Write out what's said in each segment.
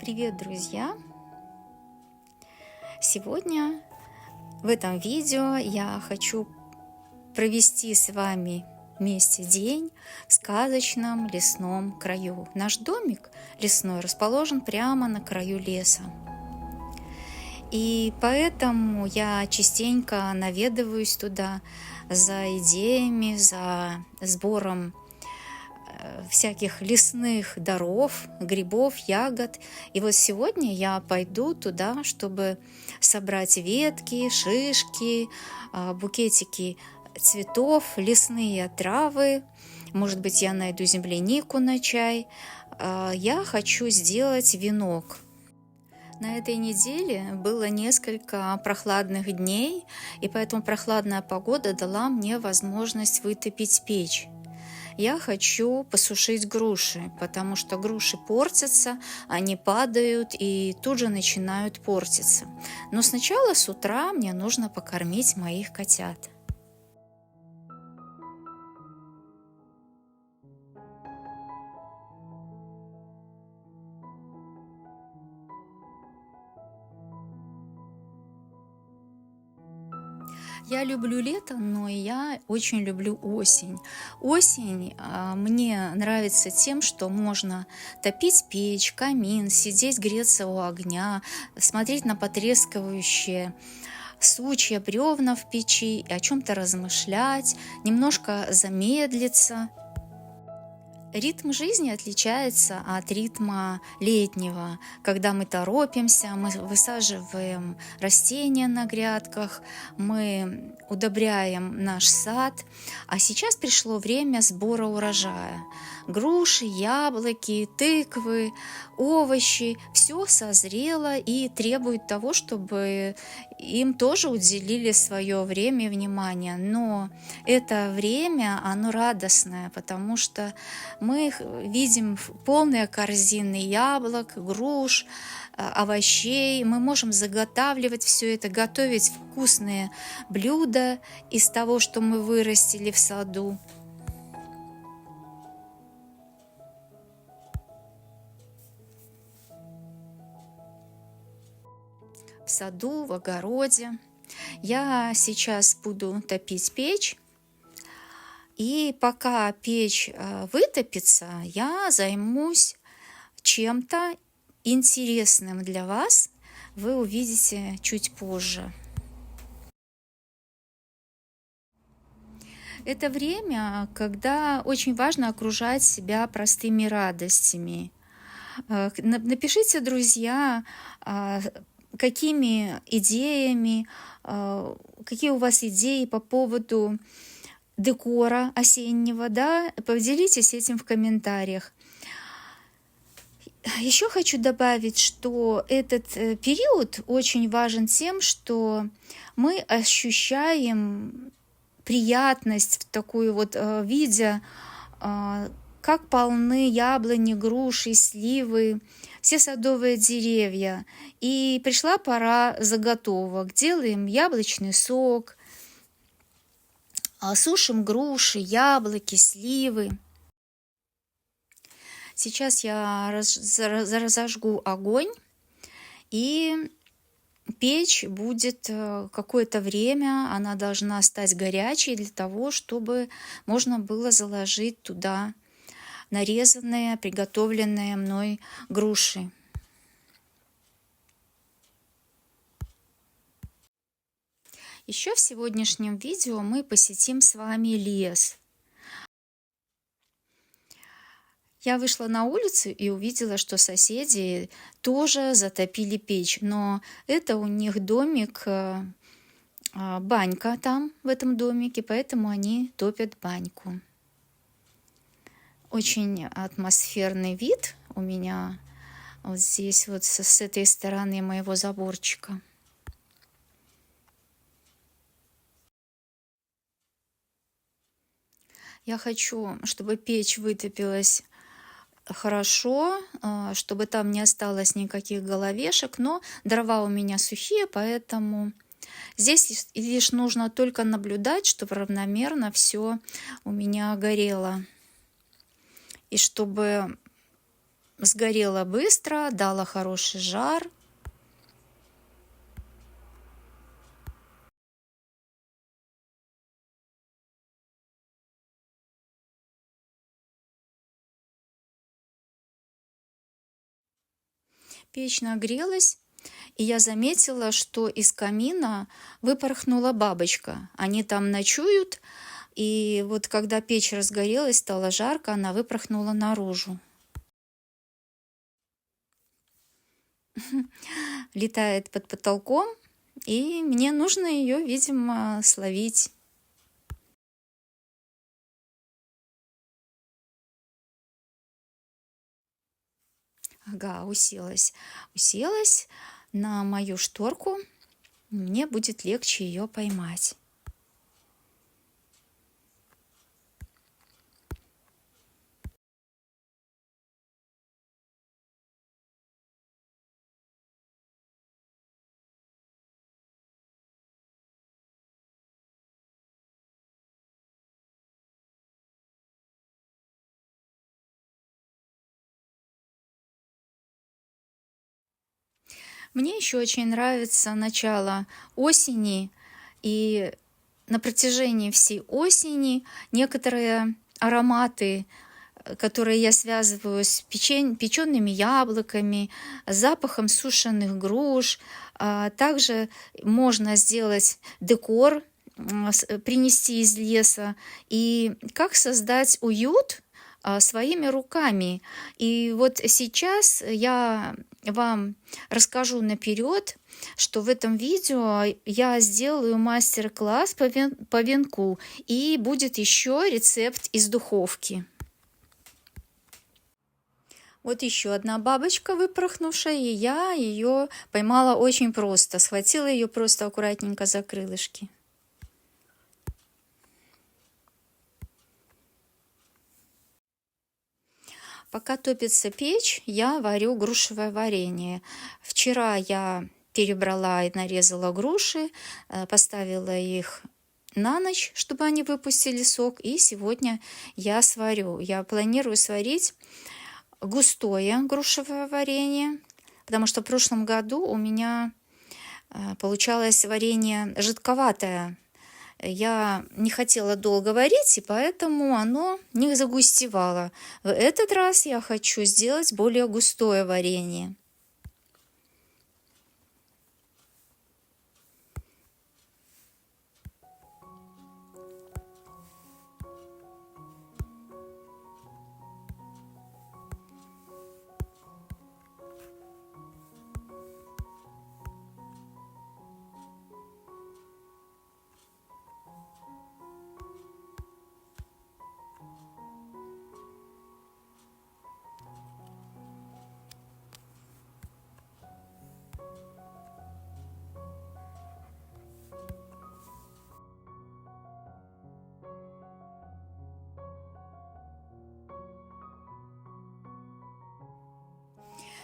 Привет, друзья! Сегодня в этом видео я хочу провести с вами вместе день в сказочном лесном краю. Наш домик лесной расположен прямо на краю леса. И поэтому я частенько наведываюсь туда за идеями, за сбором всяких лесных даров, грибов, ягод. И вот сегодня я пойду туда, чтобы собрать ветки, шишки, букетики цветов, лесные травы. Может быть, я найду землянику на чай. Я хочу сделать венок. На этой неделе было несколько прохладных дней, и поэтому прохладная погода дала мне возможность вытопить печь. Я хочу посушить груши, потому что груши портятся, они падают и тут же начинают портиться. Но сначала с утра мне нужно покормить моих котят. Я люблю лето, но я очень люблю осень. Осень мне нравится тем, что можно топить печь, камин, сидеть греться у огня, смотреть на потрескивающие сучья, бревна в печи, о чем-то размышлять, немножко замедлиться. Ритм жизни отличается от ритма летнего, когда мы торопимся, мы высаживаем растения на грядках, мы удобряем наш сад. А сейчас пришло время сбора урожая. Груши, яблоки, тыквы, овощи – все созрело и требует того, чтобы им тоже уделили свое время и внимание. Но это время, оно радостное, потому что мы видим полные корзины яблок, груш, овощей. Мы можем заготавливать все это, готовить вкусные блюда из того, что мы вырастили в саду. В саду, в огороде. Я сейчас буду топить печь. И пока печь вытопится, я займусь чем-то интересным для вас. Вы увидите чуть позже. Это время, когда очень важно окружать себя простыми радостями. Напишите, друзья, какими идеями, какие у вас идеи по поводу декора осеннего, да, поделитесь этим в комментариях. Еще хочу добавить, что этот период очень важен тем, что мы ощущаем приятность в такую вот видя, как полны яблони, груши, сливы, все садовые деревья. И пришла пора заготовок. Делаем яблочный сок, сушим груши, яблоки, сливы. Сейчас я разожгу огонь, и печь будет какое-то время, она должна стать горячей для того, чтобы можно было заложить туда нарезанные, приготовленные мной груши. Еще в сегодняшнем видео мы посетим с вами лес. Я вышла на улицу и увидела, что соседи тоже затопили печь, но это у них домик, банька там в этом домике, поэтому они топят баньку. Очень атмосферный вид у меня вот здесь, вот с этой стороны моего заборчика. Я хочу, чтобы печь вытопилась хорошо, чтобы там не осталось никаких головешек, но дрова у меня сухие, поэтому здесь лишь нужно только наблюдать, чтобы равномерно все у меня горело. И чтобы сгорела быстро, дала хороший жар. Печь нагрелась, и я заметила, что из камина выпорхнула бабочка. Они там ночуют, и вот когда печь разгорелась, стало жарко, она выпорхнула наружу. Летает под потолком, и мне нужно ее, видимо, словить. Ага, уселась. Уселась на мою шторку. Мне будет легче ее поймать. Мне еще очень нравится начало осени, и на протяжении всей осени некоторые ароматы, которые я связываю с печеными яблоками, с запахом сушеных груш. Также можно сделать декор, принести из леса. И как создать уют своими руками. И вот сейчас я вам расскажу наперед, что в этом видео я сделаю мастер-класс по венку, и будет еще рецепт из духовки. Вот еще одна бабочка выпорхнувшая, и я ее поймала очень просто. Схватила ее просто аккуратненько за крылышки. Пока топится печь, я варю грушевое варенье. Вчера я перебрала и нарезала груши, поставила их на ночь, чтобы они выпустили сок, и сегодня я сварю. Я планирую сварить густое грушевое варенье, потому что в прошлом году у меня получалось варенье жидковатое. Я не хотела долго варить, и поэтому оно не загустевало. В этот раз я хочу сделать более густое варенье.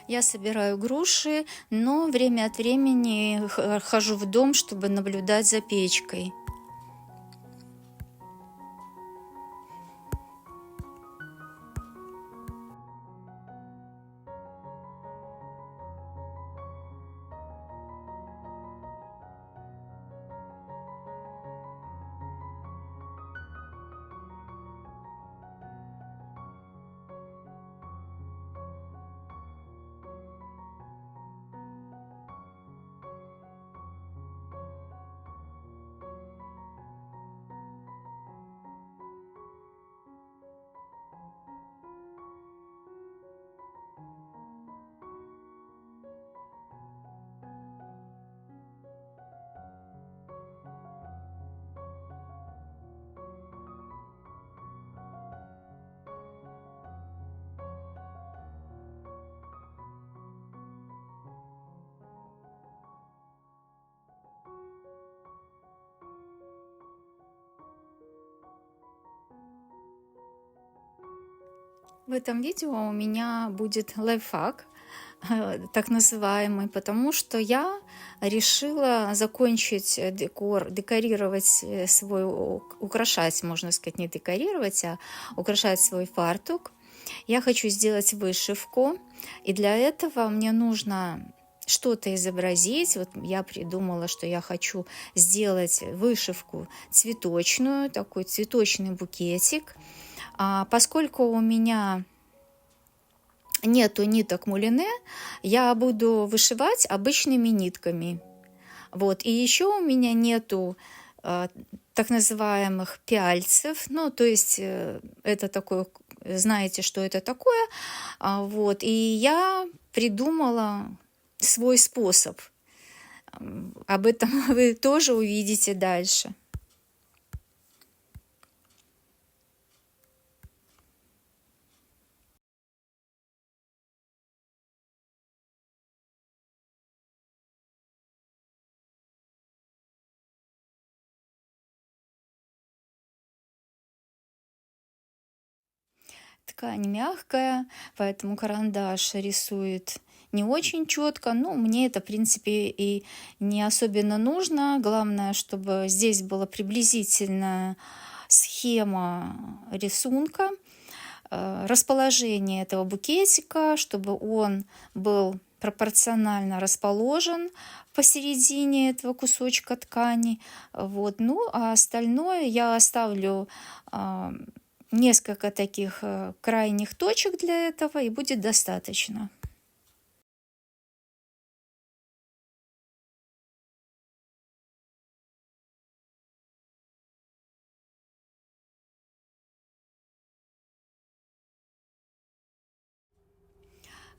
Я собираю груши, но время от времени хожу в дом, чтобы наблюдать за печкой. В этом видео у меня будет лайфхак, так называемый, потому что я решила закончить декорировать свой, украшать, можно сказать, не декорировать, а украшать свой фартук. Я хочу сделать вышивку, и для этого мне нужно что-то изобразить. Вот я придумала, что я хочу сделать вышивку цветочную, такой цветочный букетик. Поскольку у меня нету ниток мулине, я буду вышивать обычными нитками. Вот. И еще у меня нету так называемых пяльцев, ну, то есть это такое, знаете, что это такое, вот, и я придумала свой способ. Об этом вы тоже увидите дальше. Ткань мягкая, поэтому карандаш рисует не очень четко. Ну, мне это, в принципе, и не особенно нужно. Главное, чтобы здесь была приблизительная схема рисунка, расположение этого букетика, чтобы он был пропорционально расположен посередине этого кусочка ткани. Вот. Ну, а остальное я оставлю несколько таких крайних точек для этого, и будет достаточно.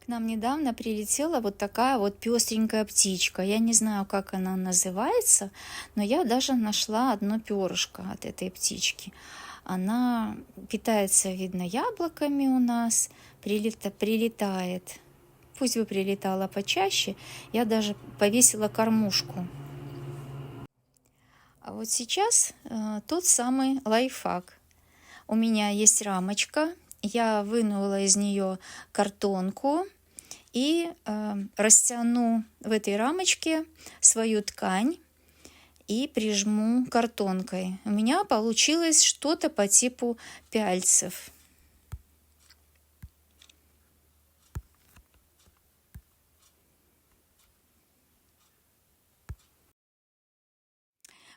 К нам недавно прилетела вот такая вот пестренькая птичка. Я не знаю, как она называется, но я даже нашла одно перышко от этой птички. Она питается, видно, яблоками у нас, прилетает. Пусть бы прилетала почаще. Я даже повесила кормушку. А вот сейчас тот самый лайфхак. У меня есть рамочка. Я вынула из нее картонку и растяну в этой рамочке свою ткань и прижму картонкой. У меня получилось что-то по типу пяльцев.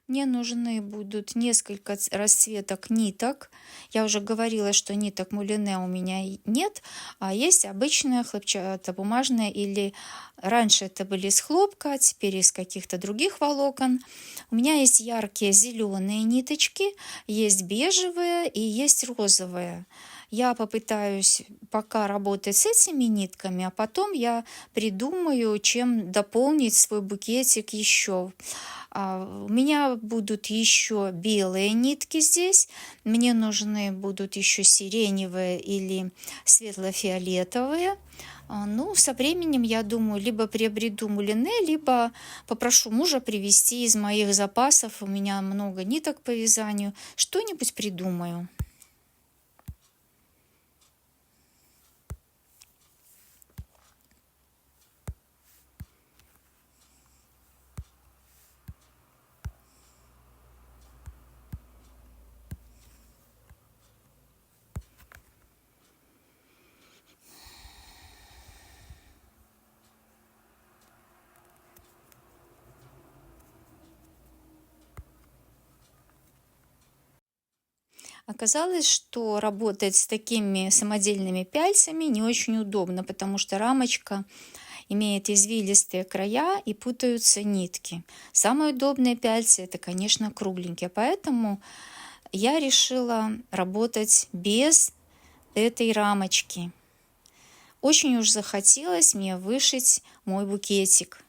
Мне нужны будут несколько расцветок ниток. Я уже говорила, что ниток мулине у меня нет, а есть обычная хлопчатобумажная, или раньше это были из хлопка, теперь из каких-то других волокон. У меня есть яркие зеленые ниточки, есть бежевые и есть розовые. Я попытаюсь пока работать с этими нитками, а потом я придумаю, чем дополнить свой букетик еще. У меня будут еще белые нитки здесь. Мне нужны будут еще сиреневые или светло-фиолетовые. Ну, со временем, я думаю, либо приобрету мулине, либо попрошу мужа привезти из моих запасов. У меня много ниток по вязанию. Что-нибудь придумаю. Оказалось, что работать с такими самодельными пяльцами не очень удобно, потому что рамочка имеет извилистые края и путаются нитки. Самые удобные пяльцы это, конечно, кругленькие, поэтому я решила работать без этой рамочки. Очень уж захотелось мне вышить мой букетик.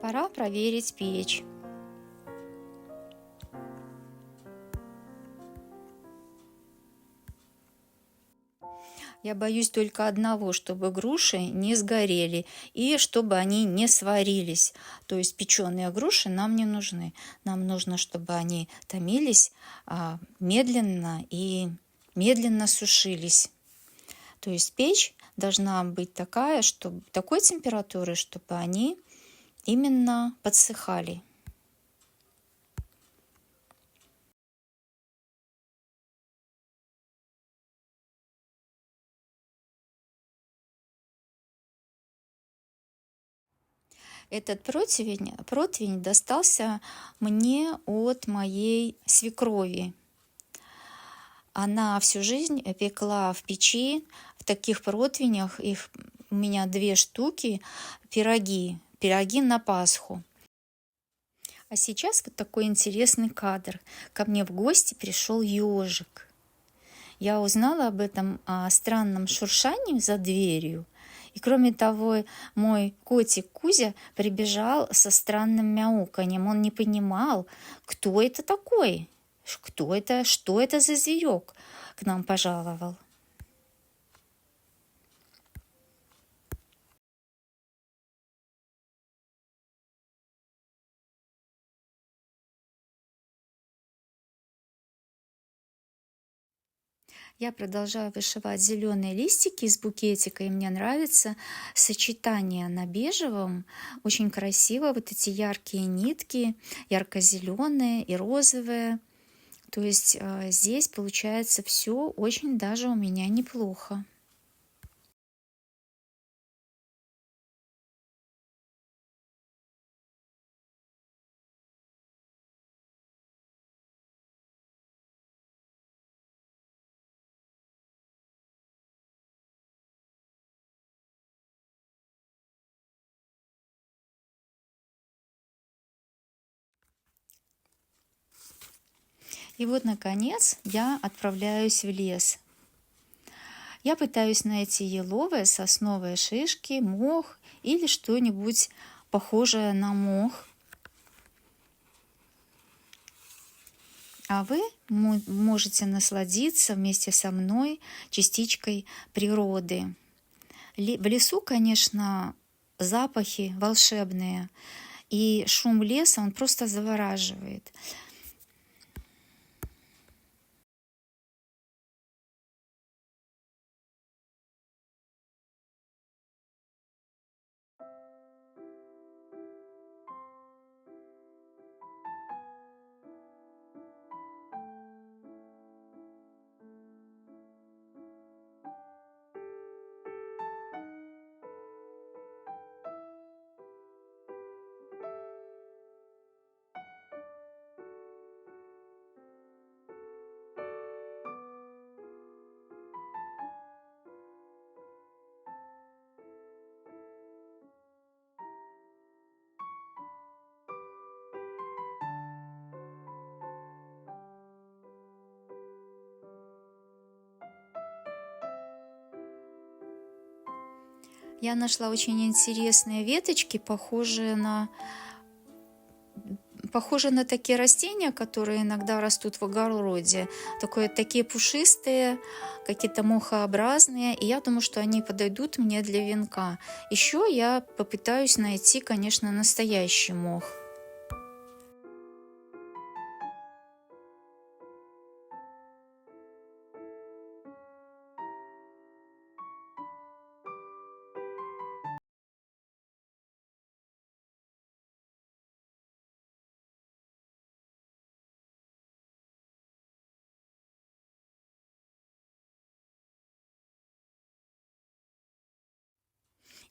Пора проверить печь. Я боюсь только одного, чтобы груши не сгорели и чтобы они не сварились. То есть печеные груши нам не нужны. Нам нужно, чтобы они томились медленно и медленно сушились. То есть печь должна быть такая, чтобы, такой температуры, чтобы они именно подсыхали. Этот противень достался мне от моей свекрови. Она всю жизнь пекла в печи, в таких противнях, их у меня 2 штуки, пироги на Пасху. А сейчас вот такой интересный кадр. Ко мне в гости пришел ежик. Я узнала об этом странном шуршании за дверью. И кроме того, мой котик Кузя прибежал со странным мяуканьем. Он не понимал, кто это такой, кто это, что это за зверек к нам пожаловал. Я продолжаю вышивать зеленые листики из букетика, и мне нравится сочетание на бежевом. Очень красиво, вот эти яркие нитки, ярко-зеленые и розовые. То есть здесь получается все очень даже у меня неплохо. И вот, наконец, я отправляюсь в лес. Я пытаюсь найти еловые, сосновые шишки, мох или что-нибудь похожее на мох. А вы можете насладиться вместе со мной частичкой природы. В лесу, конечно, запахи волшебные, и шум леса, он просто завораживает. Я нашла очень интересные веточки, похожие на такие растения, которые иногда растут в огороде. Такие пушистые, какие-то мохообразные. И я думаю, что они подойдут мне для венка. Еще я попытаюсь найти, конечно, настоящий мох.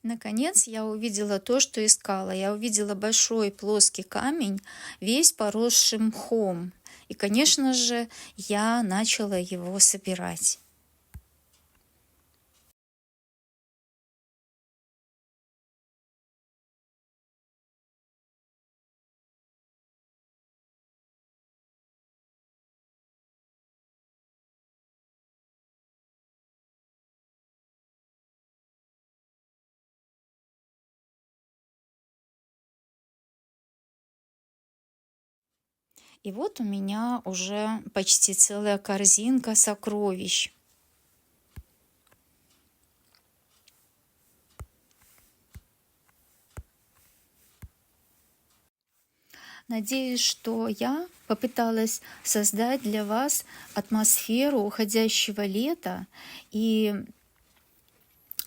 Наконец я увидела то, что искала. Я увидела большой плоский камень, весь поросший мхом. И, конечно же, я начала его собирать. И вот у меня уже почти целая корзинка сокровищ. Надеюсь, что я попыталась создать для вас атмосферу уходящего лета и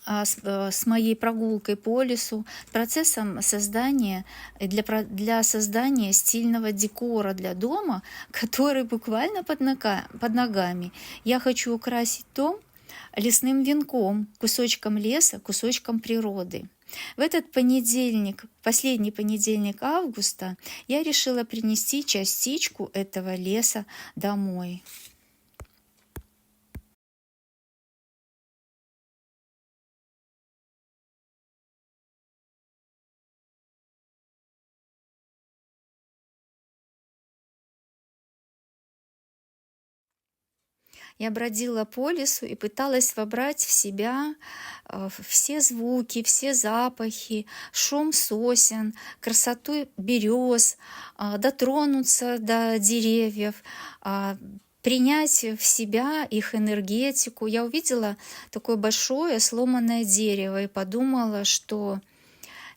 с моей прогулкой по лесу, процессом создания, для создания стильного декора для дома, который буквально под ногами. Я хочу украсить дом лесным венком, кусочком леса, кусочком природы. В этот понедельник, последний понедельник августа, я решила принести частичку этого леса домой. Я бродила по лесу и пыталась вобрать в себя все звуки, все запахи, шум сосен, красоту берез, дотронуться до деревьев, принять в себя их энергетику. Я увидела такое большое сломанное дерево и подумала, что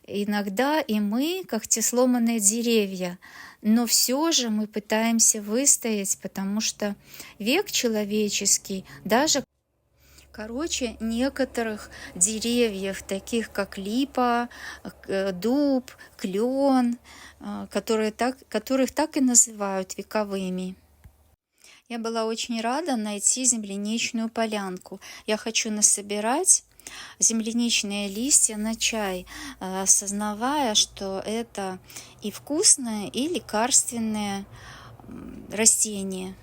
иногда и мы, как те сломанные деревья, но все же мы пытаемся выстоять, потому что век человеческий, даже короче некоторых деревьев, таких как липа, дуб, клен, которых так и называют вековыми. Я была очень рада найти земляничную полянку. Я хочу насобирать земляничные листья на чай, осознавая, что это и вкусное, и лекарственное растение.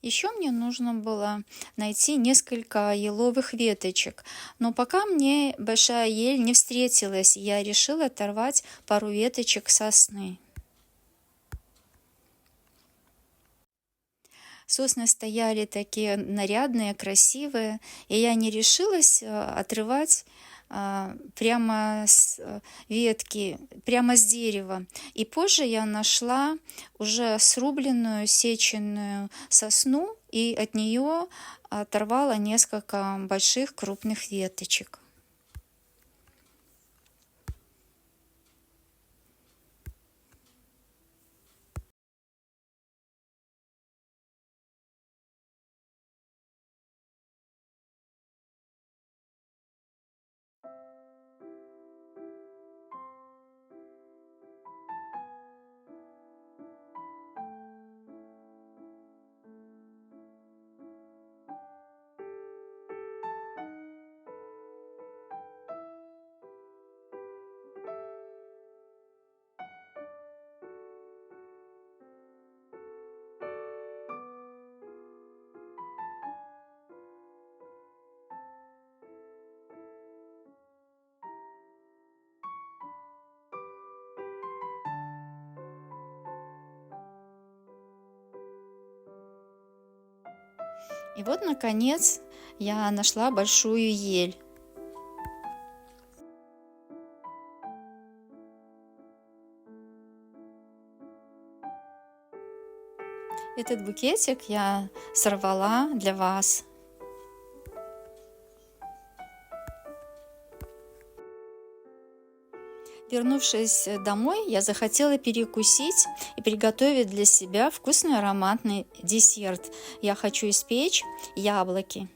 Еще мне нужно было найти несколько еловых веточек, но пока мне большая ель не встретилась, я решила оторвать пару веточек сосны. Сосны стояли такие нарядные, красивые, и я не решилась отрывать прямо с ветки, прямо с дерева. И позже я нашла уже срубленную, сеченную сосну, и от нее оторвала несколько больших крупных веточек. И вот, наконец, я нашла большую ель. Этот букетик я сорвала для вас. Вернувшись домой, я захотела перекусить и приготовить для себя вкусный ароматный десерт. Я хочу испечь яблоки.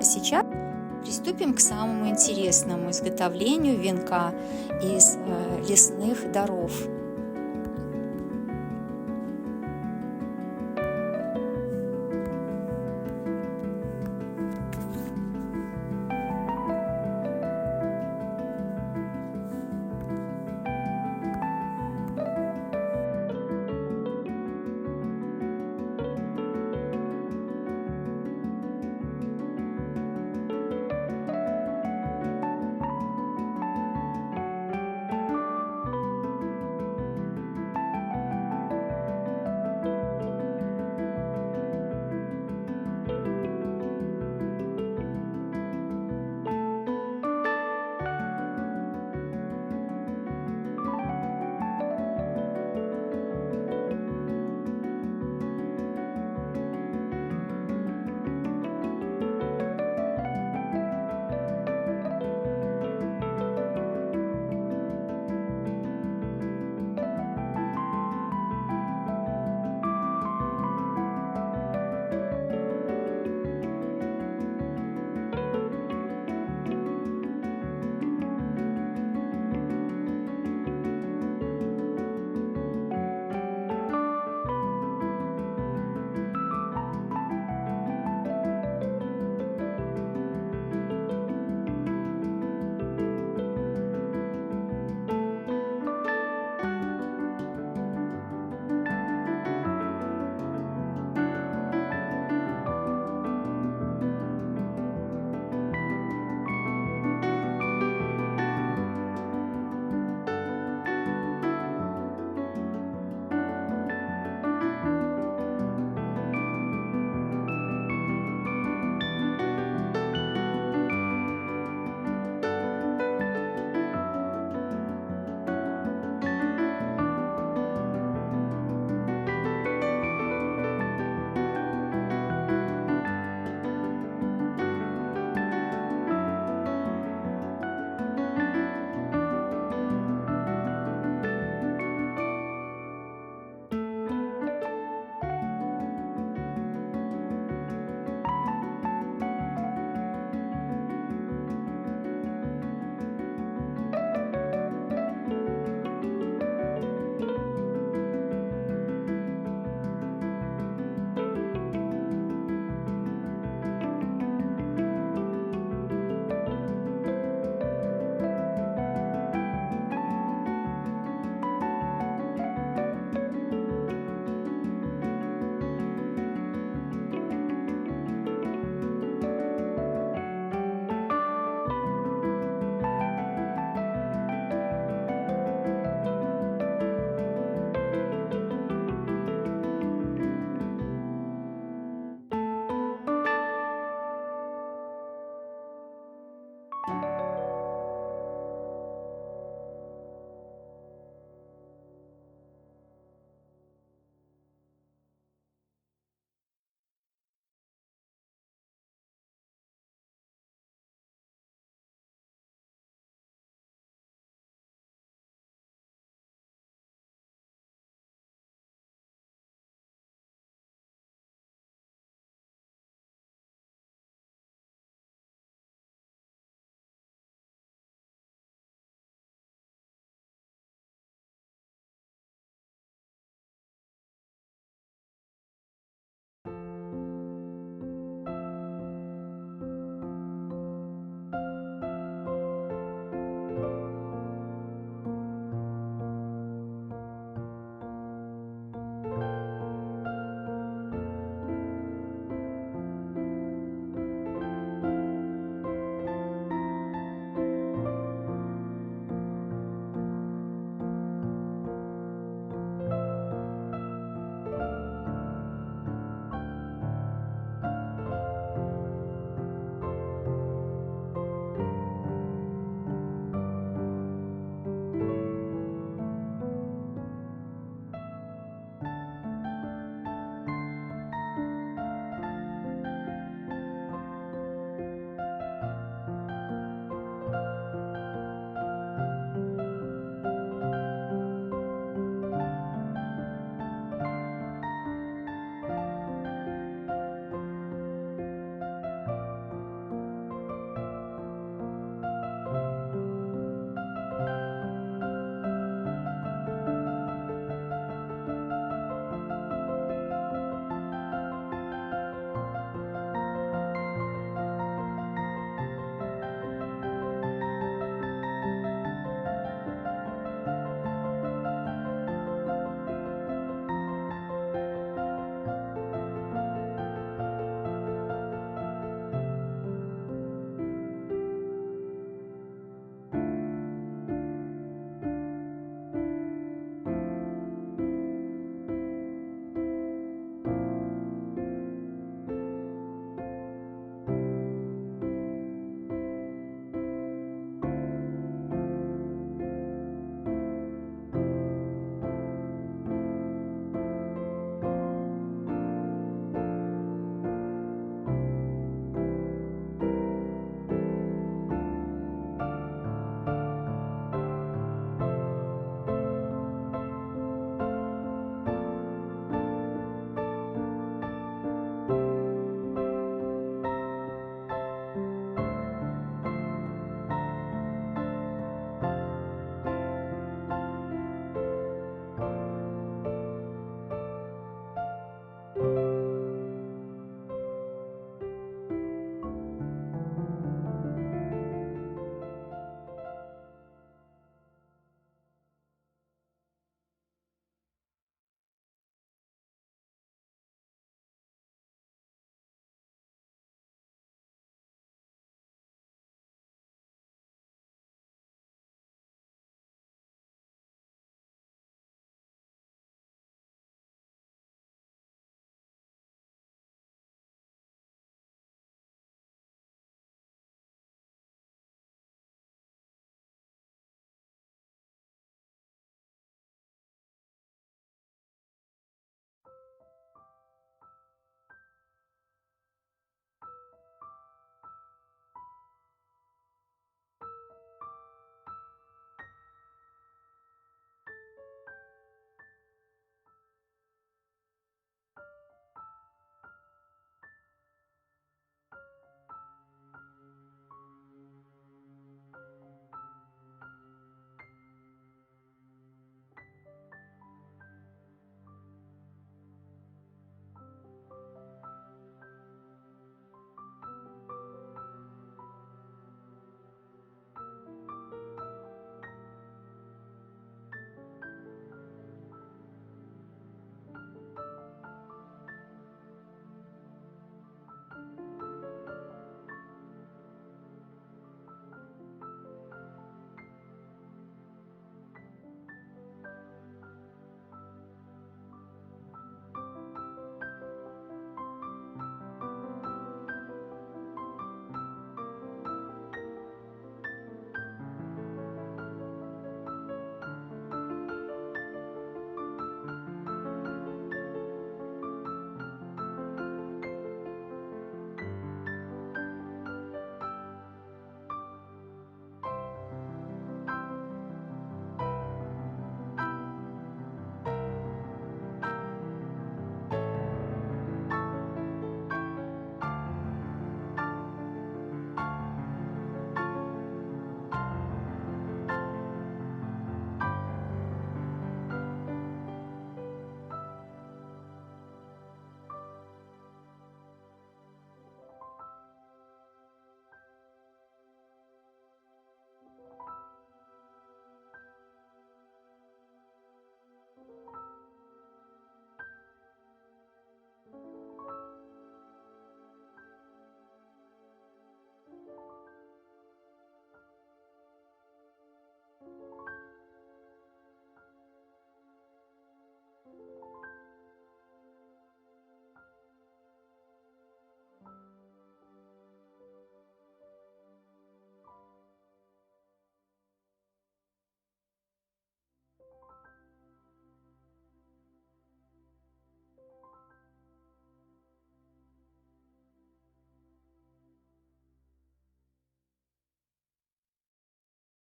сейчас приступим к самому интересному изготовлению венка из лесных даров.